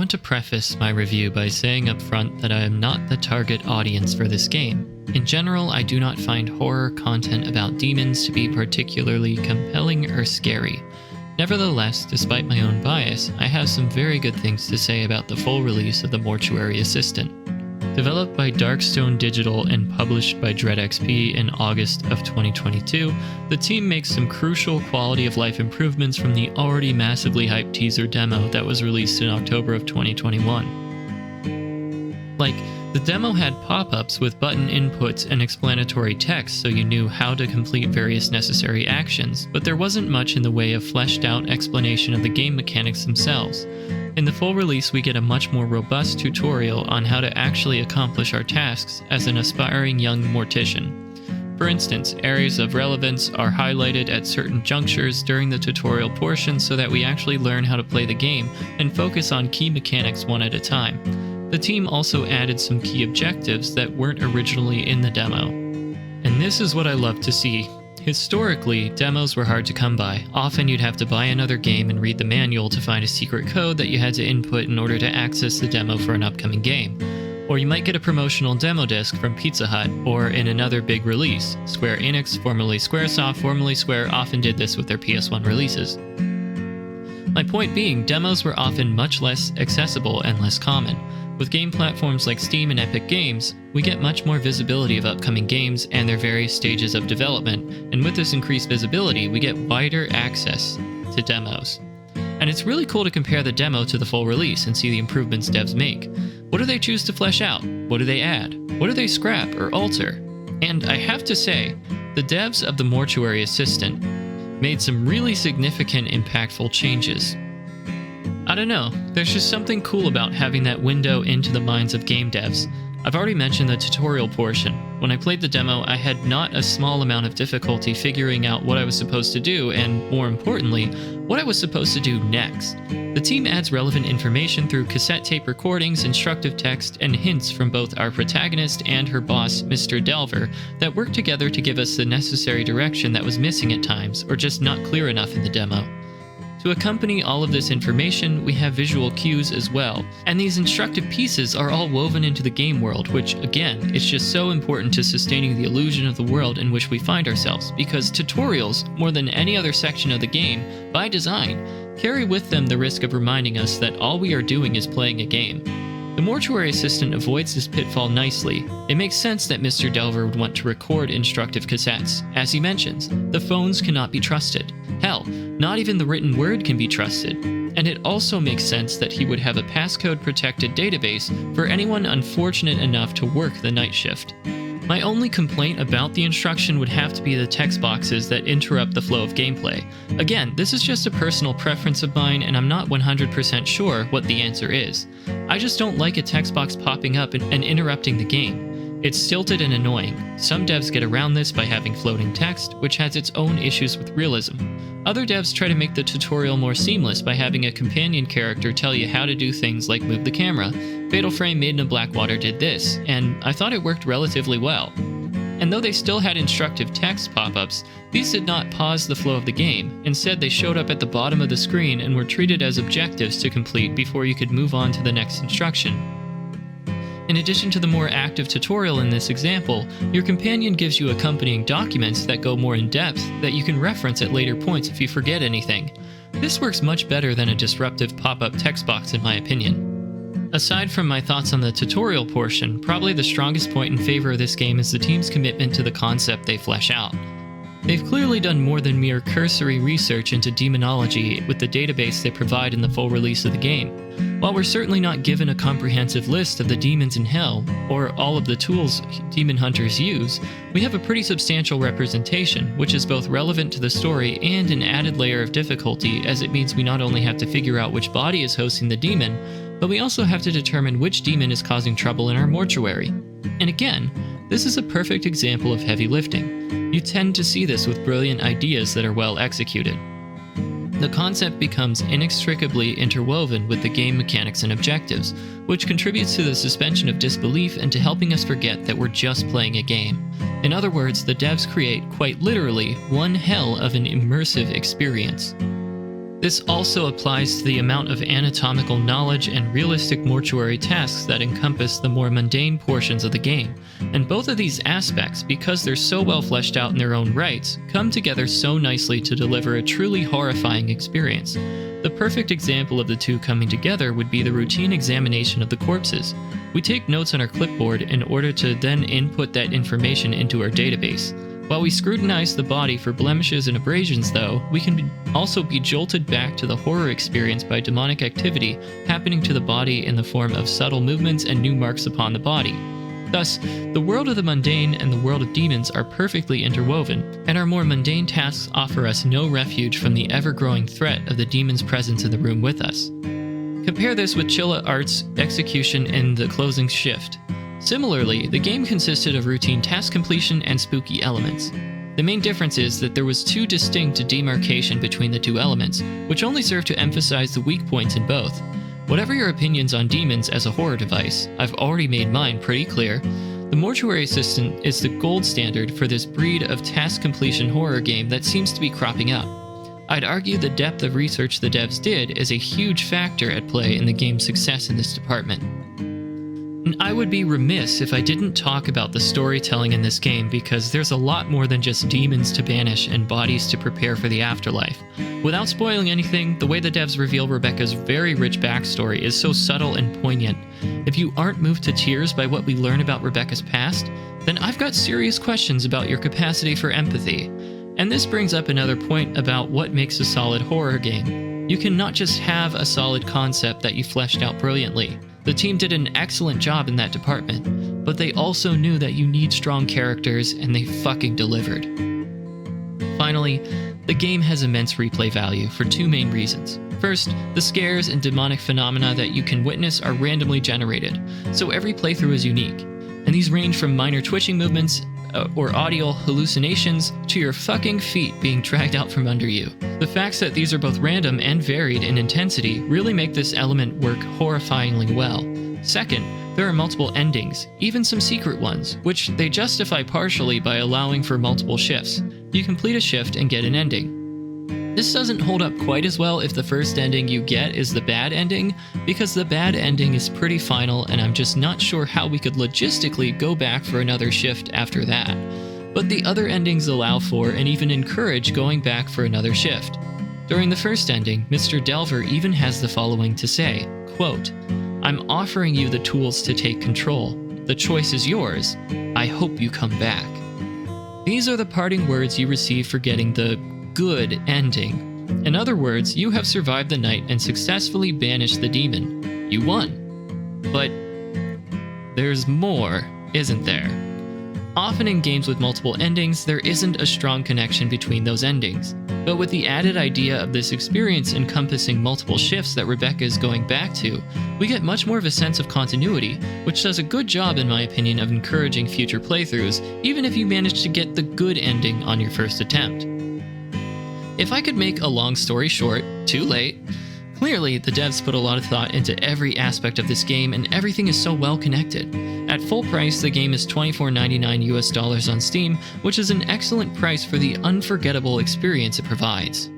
want to preface my review by saying up front that I am not the target audience for this game. In general, I do not find horror content about demons to be particularly compelling or scary. Nevertheless, despite my own bias, I have some very good things to say about the full release of the Mortuary Assistant. Developed by Darkstone Digital and published by DreadXP in August of 2022, the team makes some crucial quality of life improvements from the already massively hyped teaser demo that was released in October of 2021. Like, the demo had pop-ups with button inputs and explanatory text so you knew how to complete various necessary actions, but there wasn't much in the way of fleshed-out explanation of the game mechanics themselves. In the full release, we get a much more robust tutorial on how to actually accomplish our tasks as an aspiring young mortician. For instance, areas of relevance are highlighted at certain junctures during the tutorial portion so that we actually learn how to play the game and focus on key mechanics one at a time. The team also added some key objectives that weren't originally in the demo. And this is what I love to see. Historically, demos were hard to come by. Often you'd have to buy another game and read the manual to find a secret code that you had to input in order to access the demo for an upcoming game. Or you might get a promotional demo disc from Pizza Hut, or in another big release. Square Enix, formerly Squaresoft, formerly Square, often did this with their PS1 releases. My point being, demos were often much less accessible and less common. With game platforms like Steam and Epic Games, we get much more visibility of upcoming games and their various stages of development, and with this increased visibility, we get wider access to demos. And it's really cool to compare the demo to the full release and see the improvements devs make. What do they choose to flesh out? What do they add? What do they scrap or alter? And I have to say, the devs of the Mortuary Assistant made some really significant, impactful changes. I don't know, there's just something cool about having that window into the minds of game devs. I've already mentioned the tutorial portion. When I played the demo, I had not a small amount of difficulty figuring out what I was supposed to do, and more importantly, what I was supposed to do next. The team adds relevant information through cassette tape recordings, instructive text, and hints from both our protagonist and her boss, Mr. Delver, that work together to give us the necessary direction that was missing at times, or just not clear enough in the demo. To accompany all of this information, we have visual cues as well, and these instructive pieces are all woven into the game world, which, again, is just so important to sustaining the illusion of the world in which we find ourselves, because tutorials, more than any other section of the game, by design, carry with them the risk of reminding us that all we are doing is playing a game. The Mortuary Assistant avoids this pitfall nicely. It makes sense that Mr. Delver would want to record instructive cassettes. As he mentions, the phones cannot be trusted. Hell, not even the written word can be trusted. And it also makes sense that he would have a passcode-protected database for anyone unfortunate enough to work the night shift. My only complaint about the instruction would have to be the text boxes that interrupt the flow of gameplay. Again, this is just a personal preference of mine, and I'm not 100% sure what the answer is. I just don't like a text box popping up and interrupting the game. It's stilted and annoying. Some devs get around this by having floating text, which has its own issues with realism. Other devs try to make the tutorial more seamless by having a companion character tell you how to do things like move the camera. Fatal Frame Maiden of Blackwater did this, and I thought it worked relatively well. And though they still had instructive text pop-ups, these did not pause the flow of the game. Instead, they showed up at the bottom of the screen and were treated as objectives to complete before you could move on to the next instruction. In addition to the more active tutorial in this example, your companion gives you accompanying documents that go more in depth that you can reference at later points if you forget anything. This works much better than a disruptive pop-up text box in my opinion. Aside from my thoughts on the tutorial portion, probably the strongest point in favor of this game is the team's commitment to the concept they flesh out. They've clearly done more than mere cursory research into demonology with the database they provide in the full release of the game. While we're certainly not given a comprehensive list of the demons in hell, or all of the tools demon hunters use, we have a pretty substantial representation, which is both relevant to the story and an added layer of difficulty, as it means we not only have to figure out which body is hosting the demon, but we also have to determine which demon is causing trouble in our mortuary. And again, this is a perfect example of heavy lifting. You tend to see this with brilliant ideas that are well executed. The concept becomes inextricably interwoven with the game mechanics and objectives, which contributes to the suspension of disbelief and to helping us forget that we're just playing a game. In other words, the devs create, quite literally, one hell of an immersive experience. This also applies to the amount of anatomical knowledge and realistic mortuary tasks that encompass the more mundane portions of the game, and both of these aspects, because they're so well fleshed out in their own rights, come together so nicely to deliver a truly horrifying experience. The perfect example of the two coming together would be the routine examination of the corpses. We take notes on our clipboard in order to then input that information into our database. While we scrutinize the body for blemishes and abrasions, though, we can also be jolted back to the horror experience by demonic activity happening to the body in the form of subtle movements and new marks upon the body. Thus, the world of the mundane and the world of demons are perfectly interwoven, and our more mundane tasks offer us no refuge from the ever-growing threat of the demon's presence in the room with us. Compare this with Chilla Art's execution in the closing shift. Similarly, the game consisted of routine task completion and spooky elements. The main difference is that there was two distinct demarcation between the two elements, which only serve to emphasize the weak points in both. Whatever your opinions on demons as a horror device, I've already made mine pretty clear. The Mortuary system is the gold standard for this breed of task completion horror game that seems to be cropping up. I'd argue the depth of research the devs did is a huge factor at play in the game's success in this department. And I would be remiss if I didn't talk about the storytelling in this game, because there's a lot more than just demons to banish and bodies to prepare for the afterlife. Without spoiling anything, the way the devs reveal Rebecca's very rich backstory is so subtle and poignant. If you aren't moved to tears by what we learn about Rebecca's past, then I've got serious questions about your capacity for empathy. And this brings up another point about what makes a solid horror game. You can not just have a solid concept that you fleshed out brilliantly. The team did an excellent job in that department, but they also knew that you need strong characters, and they fucking delivered. Finally, the game has immense replay value for two main reasons. First, the scares and demonic phenomena that you can witness are randomly generated, so every playthrough is unique. And these range from minor twitching movements or audio hallucinations to your fucking feet being dragged out from under you. The facts that these are both random and varied in intensity really make this element work horrifyingly well. Second, there are multiple endings, even some secret ones, which they justify partially by allowing for multiple shifts. You complete a shift and get an ending. This doesn't hold up quite as well if the first ending you get is the bad ending, because the bad ending is pretty final, and I'm just not sure how we could logistically go back for another shift after that. But the other endings allow for and even encourage going back for another shift. During the first ending, Mr. Delver even has the following to say, quote, "I'm offering you the tools to take control. The choice is yours. I hope you come back." These are the parting words you receive for getting the good ending. In other words, you have survived the night and successfully banished the demon. You won. But there's more, isn't there? Often in games with multiple endings, there isn't a strong connection between those endings. But with the added idea of this experience encompassing multiple shifts that Rebecca is going back to, we get much more of a sense of continuity, which does a good job, in my opinion, of encouraging future playthroughs, even if you manage to get the good ending on your first attempt. If I could make a long story short, too late. Clearly, the devs put a lot of thought into every aspect of this game, and everything is so well connected. At full price, the game is $24.99 US on Steam, which is an excellent price for the unforgettable experience it provides.